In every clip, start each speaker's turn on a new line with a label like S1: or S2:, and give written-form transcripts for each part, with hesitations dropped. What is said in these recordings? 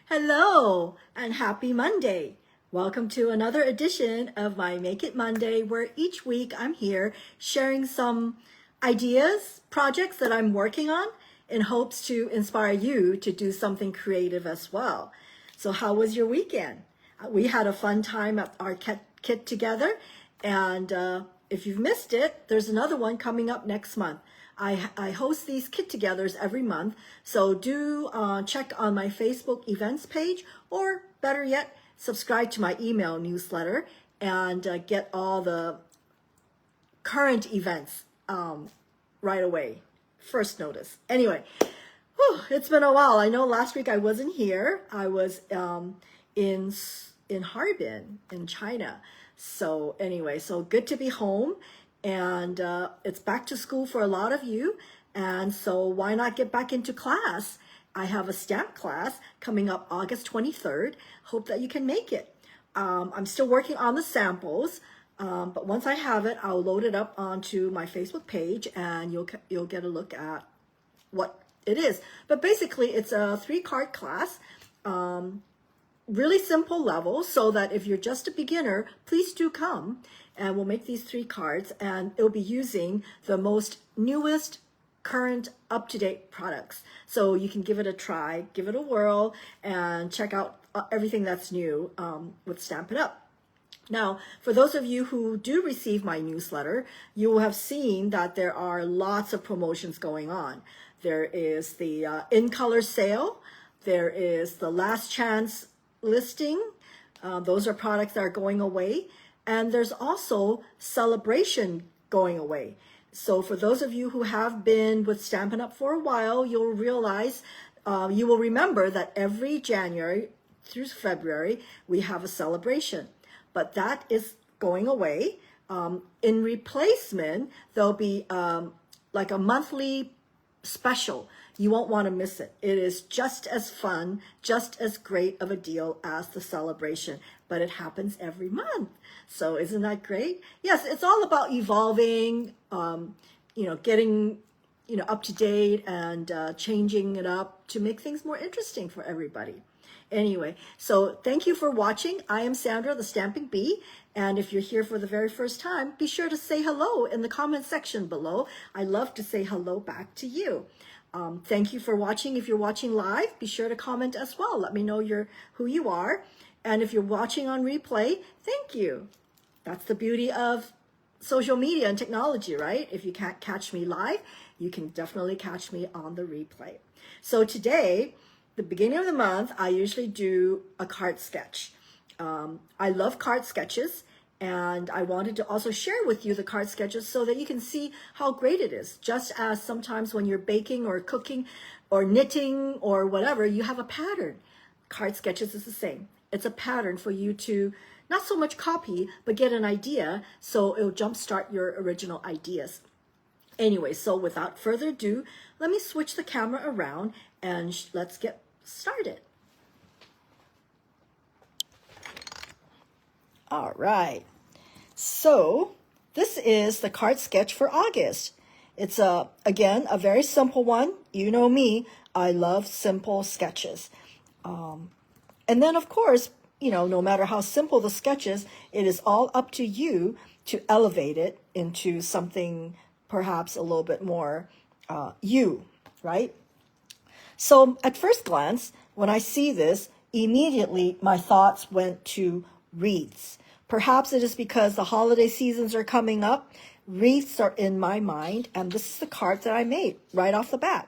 S1: Hello and happy Monday. Welcome to another edition of my Make It Monday, where each week I'm here sharing some ideas, projects that I'm working on in hopes to inspire you to do something creative as well. So how was your weekend? We had a fun time at our kit together, and if you've missed it, there's another one coming up next month. I host these kit-togethers every month, so do check on my Facebook events page, or better yet, subscribe to my email newsletter and get all the current events right away, first notice. Anyway, it's been a while. I know last week I wasn't here. I was in Harbin in China. So anyway, so good to be home. And it's back to school for a lot of you. And so why not get back into class? I have a stamp class coming up August 23rd. Hope that you can make it. I'm still working on the samples, but once I have it, I'll load it up onto my Facebook page and you'll get a look at what it is. But basically, it's a 3-card class. Really simple level, so that if you're just a beginner, please do come, and we'll make these 3 cards, and it'll be using the most newest, current, up-to-date products. So you can give it a try, give it a whirl, and check out everything that's new with Stampin' Up! Now, for those of you who do receive my newsletter, you will have seen that there are lots of promotions going on. There is the in-color sale. There is the last chance listing. Those are products that are going away. And there's also celebration going away. So for those of you who have been with Stampin' Up! For a while, you'll realize, you will remember that every January through February, we have a celebration. But that is going away. In replacement, there'll be like a monthly special. You won't want to miss it. It is just as fun, just as great of a deal as the celebration, but it happens every month. So isn't that great? Yes, it's all about evolving, getting, up to date and changing it up to make things more interesting for everybody. Anyway, so thank you for watching. I am Sandra, the Stamping Bee, and if you're here for the very first time, be sure to say hello in the comment section below. I love to say hello back to you. Thank you for watching. If you're watching live, be sure to comment as well. Let me know who you are. And if you're watching on replay, thank you. That's the beauty of social media and technology, right? If you can't catch me live, you can definitely catch me on the replay. So today, the beginning of the month, I usually do a card sketch. I love card sketches, and I wanted to also share with you the card sketches so that you can see how great it is. Just as sometimes when you're baking or cooking or knitting or whatever, you have a pattern. Card sketches is the same. It's a pattern for you to not so much copy, but get an idea, so it'll jumpstart your original ideas. Anyway, so without further ado, let me switch the camera around and let's get started. All right, so this is the card sketch for August. It's again a very simple one. You know me, I love simple sketches. And then of course, no matter how simple the sketch is, it is all up to you to elevate it into something perhaps a little bit more right? So at first glance, when I see this, immediately my thoughts went to wreaths. Perhaps it is because the holiday seasons are coming up. Wreaths are in my mind, and this is the card that I made right off the bat.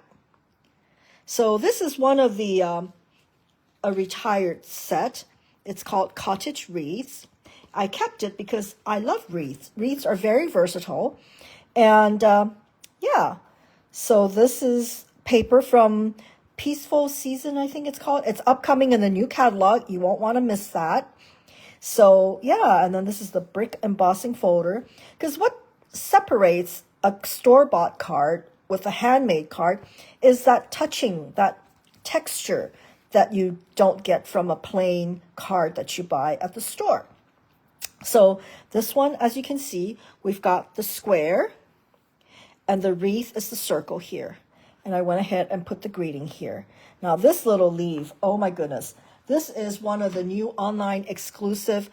S1: So this is one of the a retired set. It's called Cottage Wreaths. I kept it because I love wreaths. Wreaths are very versatile. And yeah, so this is paper from Peaceful Season, I think it's called. It's upcoming in the new catalog. You won't want to miss that. So yeah, and then this is the brick embossing folder. Because what separates a store-bought card with a handmade card is that touching, that texture that you don't get from a plain card that you buy at the store. So this one, as you can see, we've got the square, and the wreath is the circle here. And I went ahead and put the greeting here. Now this little leaf, oh my goodness. This is one of the new online exclusive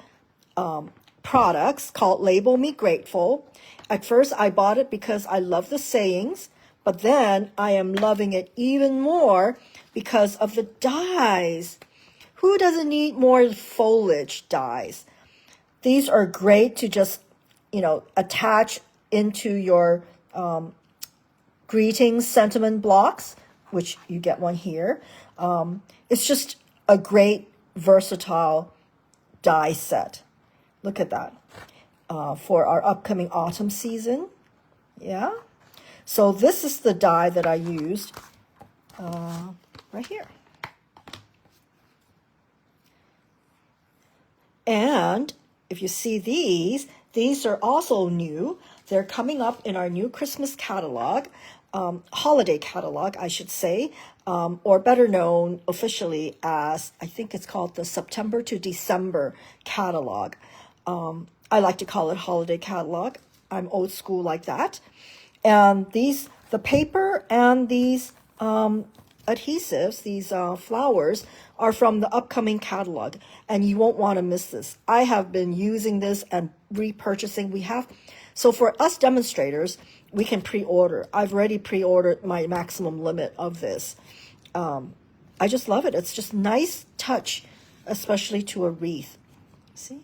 S1: products called Label Me Grateful. At first I bought it because I love the sayings, but then I am loving it even more because of the dies. Who doesn't need more foliage dies? These are great to just, attach into your greetings sentiment blocks, which you get one here. It's just a great versatile die set. Look at that. For our upcoming autumn season. Yeah. So this is the die that I used right here. And if you see these are also new. They're coming up in our new Christmas catalog, holiday catalog, I should say, or better known officially as, I think it's called the September to December catalog. I like to call it holiday catalog. I'm old school like that. And the paper and these adhesives, these flowers, are from the upcoming catalog, and you won't want to miss this. I have been using this and repurchasing. So for us demonstrators, we can pre-order. I've already pre-ordered my maximum limit of this. I just love it. It's just nice touch, especially to a wreath. See?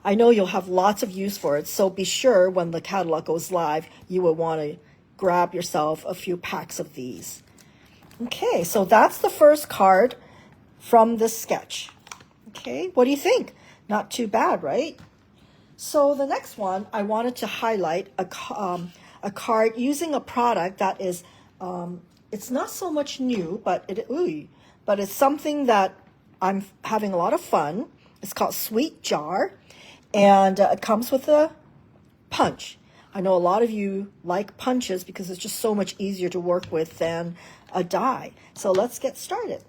S1: I know you'll have lots of use for it, so be sure when the catalog goes live, you will want to grab yourself a few packs of these. Okay, so that's the first card from this sketch. Okay, what do you think? Not too bad, right? So the next one, I wanted to highlight a card using a product that is, it's not so much new, but it's something that I'm having a lot of fun. It's called Sweet Jar, and it comes with a punch. I know a lot of you like punches because it's just so much easier to work with than a die. So let's get started.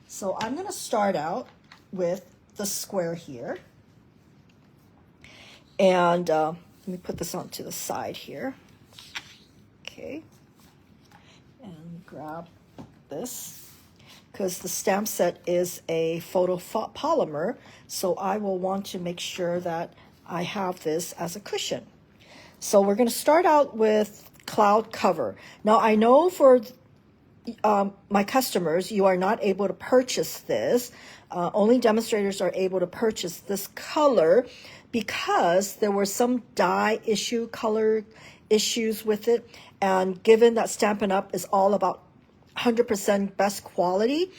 S1: So I'm going to start out with the square here. And let me put this onto the side here. Okay. And grab this, because the stamp set is a photopolymer, so I will want to make sure that I have this as a cushion. So we're going to start out with cloud cover. Now I know for my customers, you are not able to purchase this. Only demonstrators are able to purchase this color because there were some dye issue, color issues with it. And given that Stampin' Up! Is all about 100% best quality,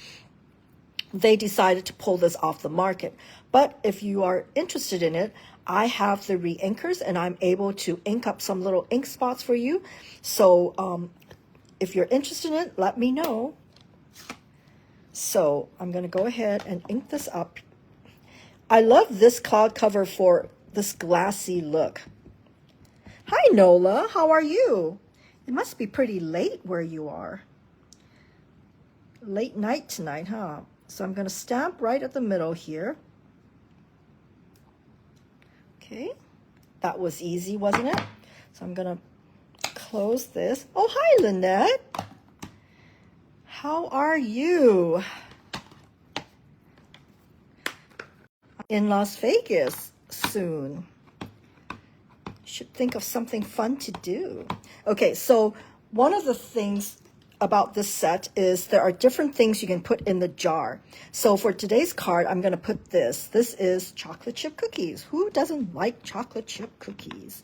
S1: they decided to pull this off the market. But if you are interested in it, I have the re-inkers, and I'm able to ink up some little ink spots for you. So if you're interested in it, let me know. So I'm going to go ahead and ink this up. I love this cloud cover for this glassy look. Hi, Nola. How are you? It must be pretty late where you are. Late night tonight, huh? So I'm going to stamp right at the middle here. Okay. That was easy, wasn't it? So I'm going to close this. Oh, hi, Lynette. How are you? In Las Vegas soon. Should think of something fun to do. Okay, so one of the things about this set is there are different things you can put in the jar. So for today's card, I'm going to put this. This is chocolate chip cookies. Who doesn't like chocolate chip cookies?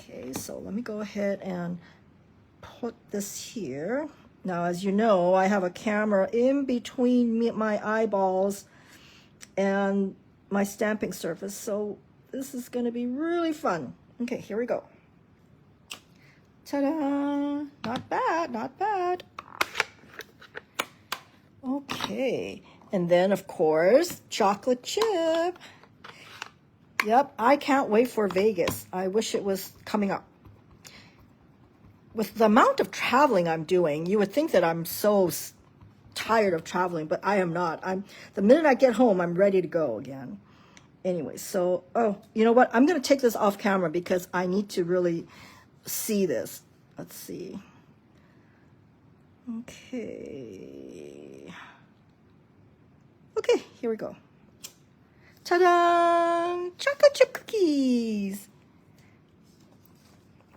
S1: Okay, so let me go ahead and put this here. Now, as you know, I have a camera in between my eyeballs and my stamping surface, so this is going to be really fun. Okay, here we go. Ta-da! Not bad, not bad. Okay, and then of course, chocolate chip. Yep, I can't wait for Vegas. I wish it was coming up. With the amount of traveling I'm doing, you would think that I'm so tired of traveling, but I am not. The minute I get home, I'm ready to go again. Anyway, so, oh, you know what? I'm going to take this off camera because I need to really see this. Let's see. Okay. Okay, here we go. Ta-da! Chocolate chip cookies.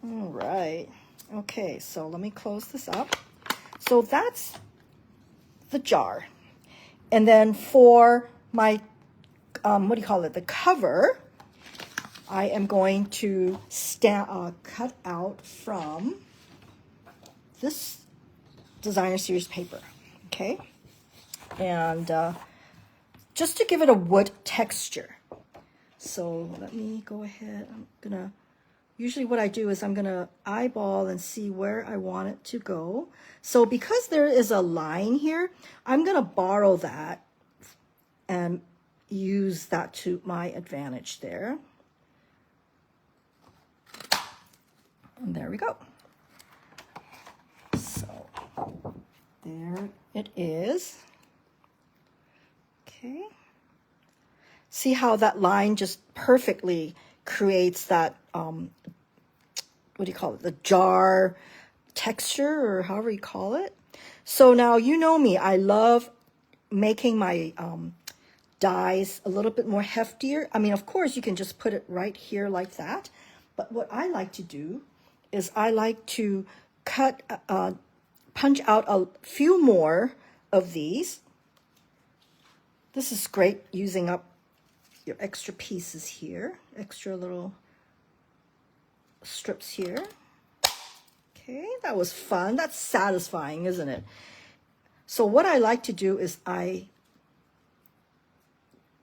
S1: All right. Okay, so let me close this up. So that's the jar. And then for my, what do you call it, the cover, I am going to cut out from this designer series paper, okay? And just to give it a wood texture. So let me go ahead. I'm gonna, usually what I do is I'm gonna eyeball and see where I want it to go. So because there is a line here, I'm gonna borrow that and use that to my advantage there. And there we go. So there it is. Okay. See how that line just perfectly creates that, what do you call it? The jar texture, or however you call it. So now you know me, I love making my dies a little bit more heftier. I mean, of course, you can just put it right here like that. But what I like to do is I like to cut, punch out a few more of these. This is great using up your extra pieces here, extra little strips here. Okay, that was fun. That's satisfying, isn't it? So what I like to do is I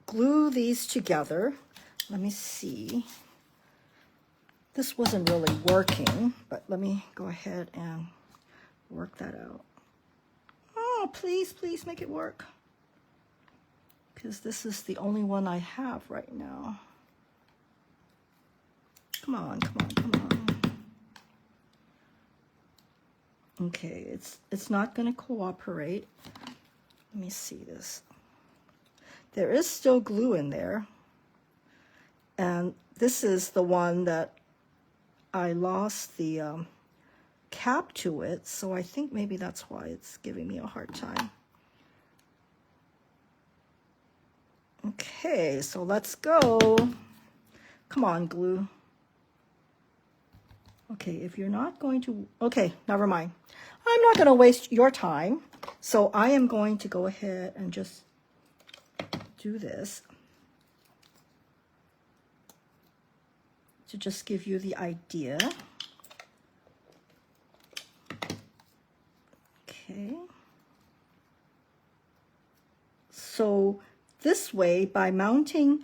S1: glue these together. Let me see. This wasn't really working, but let me go ahead and work that out. Oh, please, please make it work. Because this is the only one I have right now. Come on, come on, come on. Okay, it's not going to cooperate. Let me see this. There is still glue in there. And this is the one that I lost the cap to it, so I think maybe that's why it's giving me a hard time. Okay, so let's go. Come on, glue. Okay, if you're not going to, okay, never mind. I'm not going to waste your time, so I am going to go ahead and just do this to just give you the idea. Okay. So this way, by mounting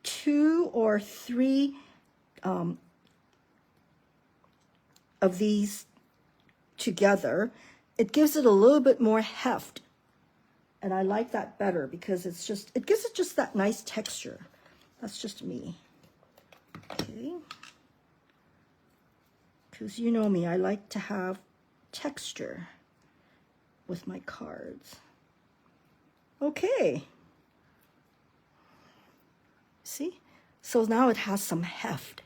S1: 2 or 3 of these together, it gives it a little bit more heft. And I like that better because it's just, it gives it just that nice texture. That's just me. Okay. Because you know me, I like to have texture with my cards. Okay. See? So now it has some heft,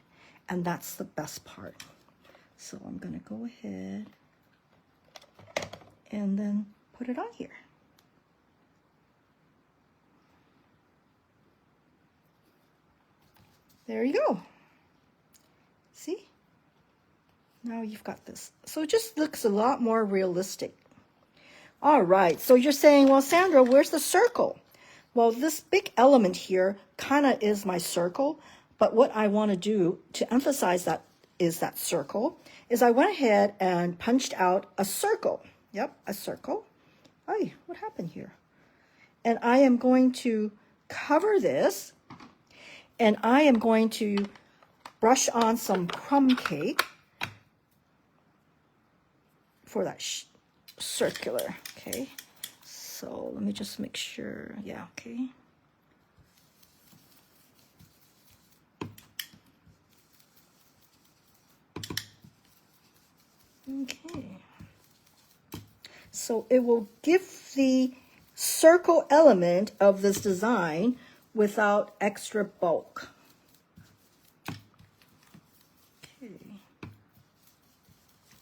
S1: and that's the best part. So I'm going to go ahead and then put it on here. There you go. See? Now you've got this. So it just looks a lot more realistic. All right, so you're saying, well, Sandra, where's the circle? Well, this big element here kind of is my circle, but what I want to do to emphasize that is that circle, is I went ahead and punched out a circle. Yep, a circle. Ay, what happened here? And I am going to cover this, and I am going to brush on some crumb cake for that circular, okay? So let me just make sure, yeah, okay. Okay. So it will give the circle element of this design without extra bulk.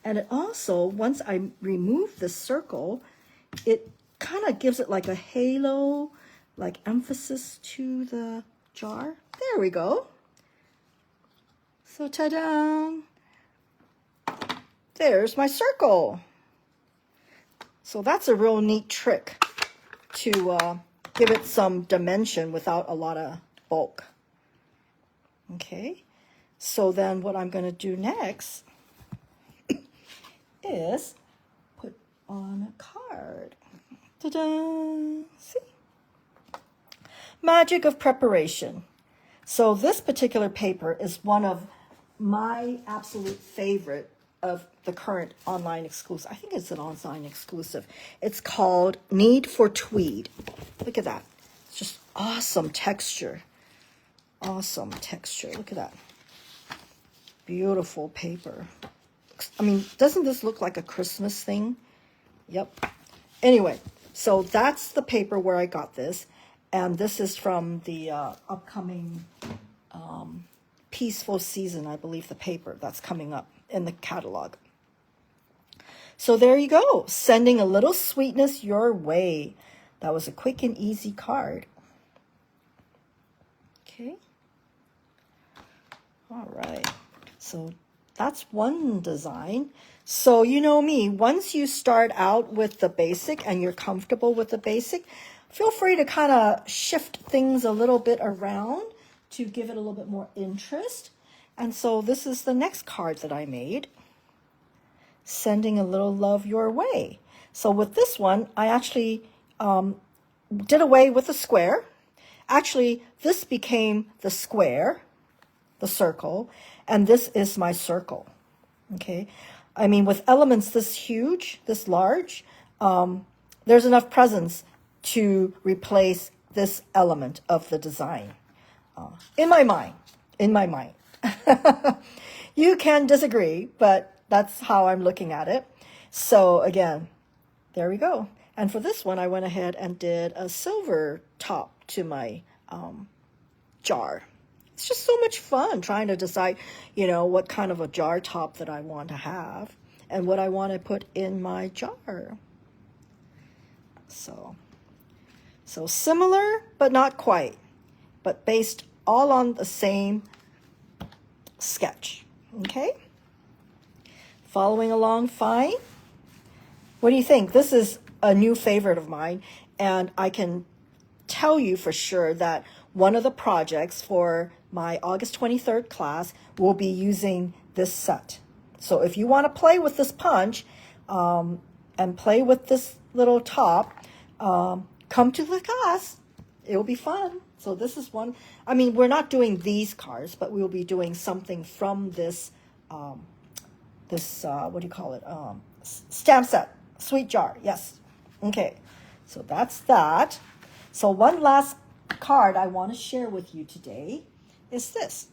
S1: And it also, once I remove the circle, it kind of gives it like a halo, like emphasis to the jar. There we go. So ta-da! There's my circle. So that's a real neat trick to give it some dimension without a lot of bulk. Okay, so then what I'm going to do next is put on a card. Ta-da! See? Magic of preparation. So this particular paper is one of my absolute favorite of the current online exclusive. I think it's an online exclusive. It's called Need for Tweed. Look at that. It's just awesome texture. Awesome texture. Look at that. Beautiful paper. I mean, doesn't this look like a Christmas thing? Yep. Anyway, so that's the paper where I got this. And this is from the upcoming Peaceful Season, I believe, the paper that's coming up in the catalog. So there you go. Sending a little sweetness your way. That was a quick and easy card. Okay. All right. So that's one design. So you know me, once you start out with the basic and you're comfortable with the basic, feel free to kind of shift things a little bit around to give it a little bit more interest. And so this is the next card that I made. Sending a little love your way. So with this one, I actually did away with the square. Actually, this became the square, the circle, and this is my circle. Okay. I mean, with elements this huge, this large, there's enough presence to replace this element of the design. In my mind. You can disagree, but that's how I'm looking at it. So again, there we go. And for this one, I went ahead and did a silver top to my jar. It's just so much fun trying to decide, you know, what kind of a jar top that I want to have and what I want to put in my jar. So similar, but not quite, but based all on the same sketch. Okay? Following along fine? What do you think? This is a new favorite of mine, and I can tell you for sure that one of the projects for my August 23rd class will be using this set. So if you want to play with this punch and play with this little top, come to the class. It will be fun. So this is one. I mean, we're not doing these cards, but we'll be doing something from this, what do you call it? Stamp set. Sweet jar. Yes. Okay. So that's that. So one last card I want to share with you today is this.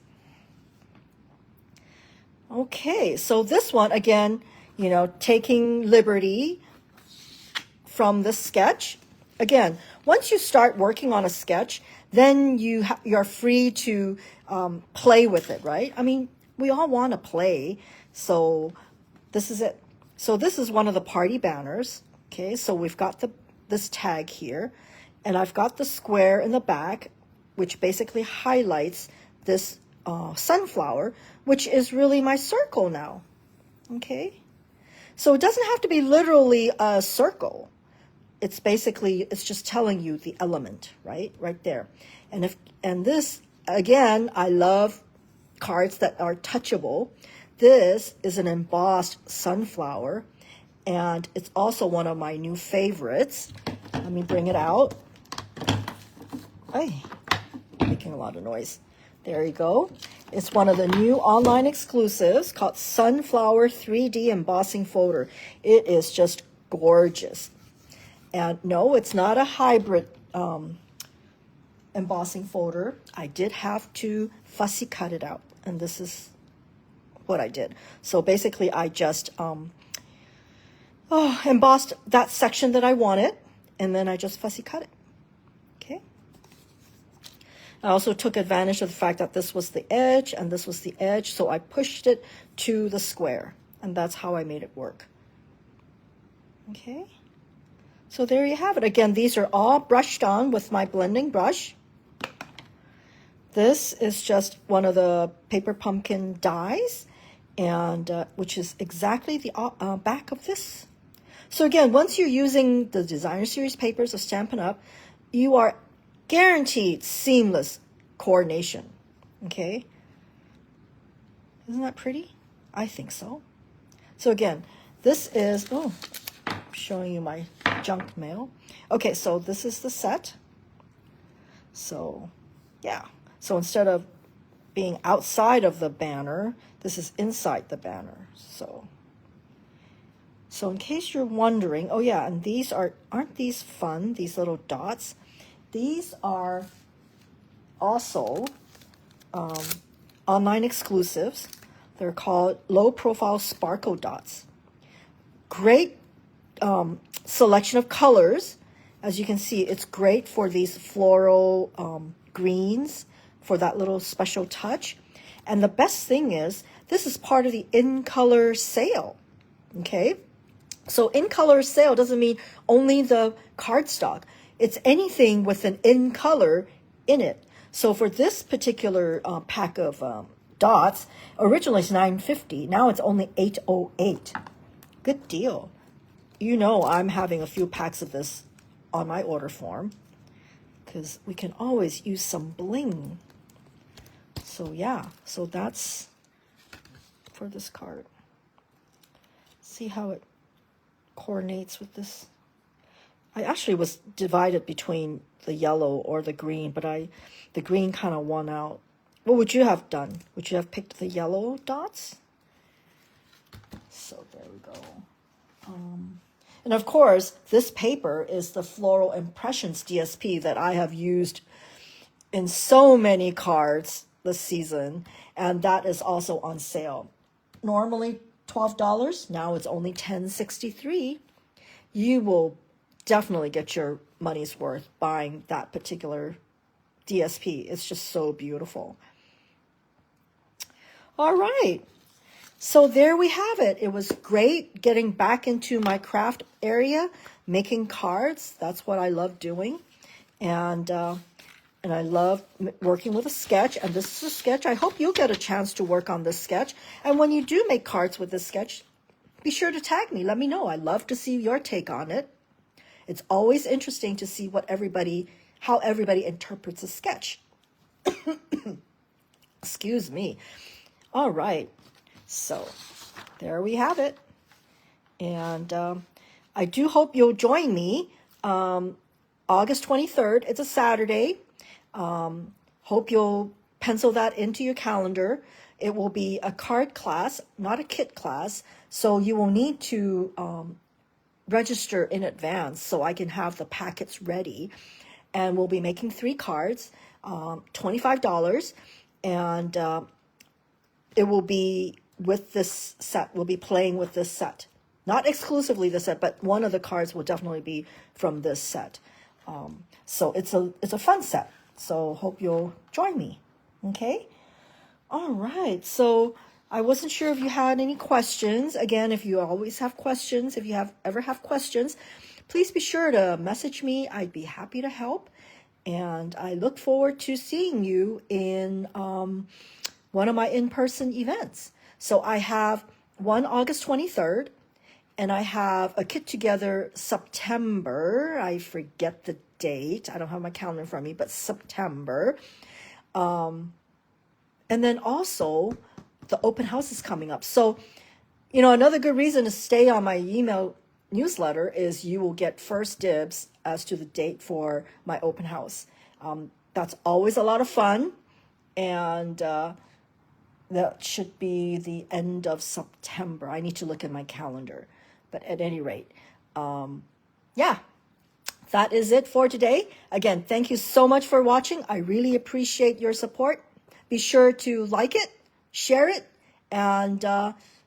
S1: Okay. So this one, again, you know, taking liberty from the sketch. Again, once you start working on a sketch, then you're free to play with it, right? I mean, we all want to play, so this is it. So this is one of the party banners. Okay, so we've got this tag here, and I've got the square in the back, which basically highlights this sunflower, which is really my circle now. Okay, so it doesn't have to be literally a circle. It's basically, it's just telling you the element, right there. And this, again, I love cards that are touchable. This is an embossed sunflower, and it's also one of my new favorites. Let me bring it out. Ay, making a lot of noise. There you go. It's one of the new online exclusives called Sunflower 3D Embossing Folder. It is just gorgeous. And no, it's not a hybrid embossing folder. I did have to fussy cut it out, and this is what I did. So basically, I just embossed that section that I wanted, and then I just fussy cut it. Okay. I also took advantage of the fact that this was the edge and this was the edge, so I pushed it to the square, and that's how I made it work. Okay, so there you have it. Again, these are all brushed on with my blending brush. This is just one of the paper pumpkin dies, and which is exactly the back of this. So again, once you're using the Designer Series papers of Stampin' Up, you are guaranteed seamless coordination. Okay, isn't that pretty? I think so. So again, this is, oh, showing you my junk mail. Okay, so this is the set. So yeah, so instead of being outside of the banner, this is inside the banner. So in case you're wondering, oh yeah, and these aren't these fun, these little dots? These are also online exclusives. They're called low profile sparkle dots. Great selection of colors. As you can see, it's great for these floral greens for that little special touch. And the best thing is, this is part of the in color sale. Okay, so in color sale doesn't mean only the cardstock. It's anything with an in color in it. So for this particular pack of dots, originally it's $9.50. Now it's only $8.08. Good deal. You know I'm having a few packs of this on my order form because we can always use some bling. So yeah, so that's for this card. See how it coordinates with this. I actually was divided between the yellow or the green, but the green kind of won out. What would you have done? Would you have picked the yellow dots? So there we go. And of course, this paper is the Floral Impressions DSP that I have used in so many cards this season, and that is also on sale. Normally $12, now it's only $10.63. You will definitely get your money's worth buying that particular DSP. It's just so beautiful. All right. So there we have it. It was great getting back into my craft area, making cards. That's what I love doing. And I love working with a sketch. And this is a sketch. I hope you'll get a chance to work on this sketch. And when you do make cards with this sketch, be sure to tag me. Let me know. I love to see your take on it. It's always interesting to see how everybody interprets a sketch. Excuse me. All right. So there we have it. And I do hope you'll join me August 23rd. It's a Saturday. Hope you'll pencil that into your calendar. It will be a card class, not a kit class. So you will need to register in advance so I can have the packets ready. And we'll be making 3 cards, $25. And it will be with this set. We'll be playing with this set. Not exclusively the set, but one of the cards will definitely be from this set. So it's a fun set. So hope you'll join me. Okay? All right. So I wasn't sure if you had any questions. Again, if you always have questions, if you ever have questions, please be sure to message me. I'd be happy to help. And I look forward to seeing you in one of my in-person events. So I have one August 23rd, and I have a Kit Together September. I forget the date. I don't have my calendar in front of me, but September. And then also the open house is coming up. So, you know, another good reason to stay on my email newsletter is you will get first dibs as to the date for my open house. That's always a lot of fun. And that should be the end of September. I need to look at my calendar. But at any rate, yeah, that is it for today. Again, thank you so much for watching. I really appreciate your support. Be sure to like it, share it, and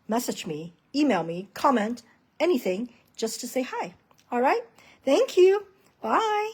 S1: message me, email me, comment, anything, just to say hi. All right? Thank you. Bye.